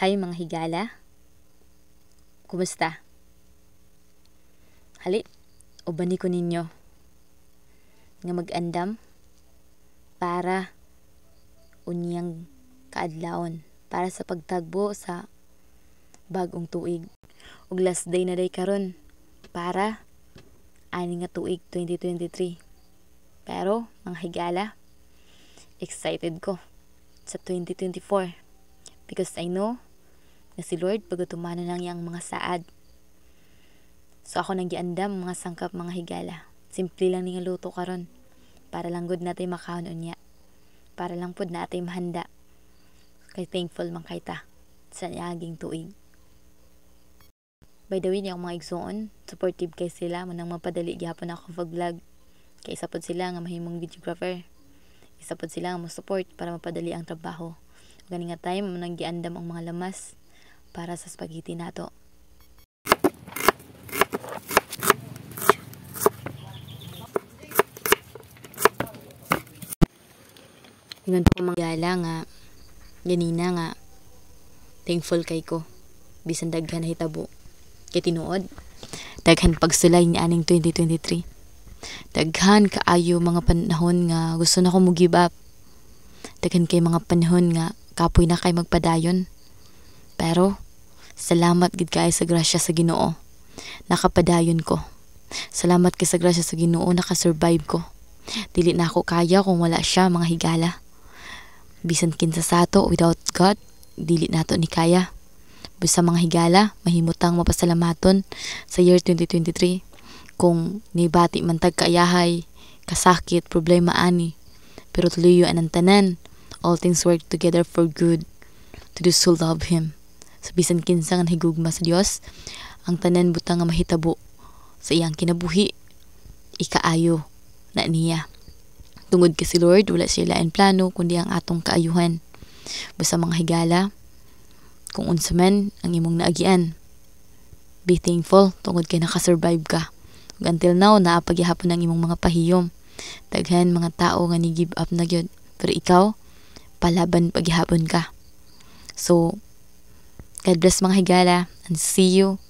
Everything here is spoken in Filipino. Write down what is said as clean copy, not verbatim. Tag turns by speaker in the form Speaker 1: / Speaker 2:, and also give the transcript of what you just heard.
Speaker 1: Hi mga higala, kumusta? Hali, ubani ko ninyo nga mag-andam para unyang kaadlawon para sa pagtagbo sa bagong tuig. Ug last day na day karon para ani nga tuig 2023. Pero mga higala, excited ko sa 2024 because I know na si Lord pagatumanan ng iyang mga saad. So ako nang giandam mga sangkap mga higala. Simple lang ni nga luto karon para lang gud natay makaon unya. Para lang pud natay mahanda. Kay thankful man kay ta sa niaging tuig. By the way, yung mga igsoon, supportive kay sila mo nang mapadali gyapon ako vlog. Kay isa pod sila nga mahimong videographer. Isa pod sila nga mo support para mapadali ang trabaho. Gani nga time mo nang giandam ang mga lamas para sa spaghetti nato. Ingon ko mga gala nga ganina nga thankful kay ko bisan daghan na hitabo kay tinuod daghan pagsulay ni aning 2023. Daghan kaayo mga panahon nga gusto na ko mo give up. Daghan kay mga panahon nga kapoy na kay magpadayon. Pero salamat gid kay sa grasya sa Ginoo. Nakapadayon ko. Salamat kay sa grasya sa Ginoo nakasurvive ko. Dili na ako kaya kung wala siya mga higala. Bisan kinsa sato without God, dili nato ni kaya. Basta mga higala, mahimutang mapasalamaton sa year 2023 kung nibati man tag kaayahay, kasakit, problema ani. Pero tuloy ang tanan. All things work together for good to those who love Him. So bisan kinsa nga higugma sa Dios, ang tanan butang nga mahitabo sa iyang kinabuhi, ikaayo na niya. Tungod kay si Lord, wala siya lain plano kundi ang atong kaayuhan. Basta mga higala, kung unsa man ang imong naagian, be thankful tungod kay nakasurvive ka. Ug until now, naapagyahapon ang imong mga pahiyom. Daghan mga tao nga ni give up na gyud. Pero ikaw, palaban pagyahapon ka. So, God bless mga higala and see you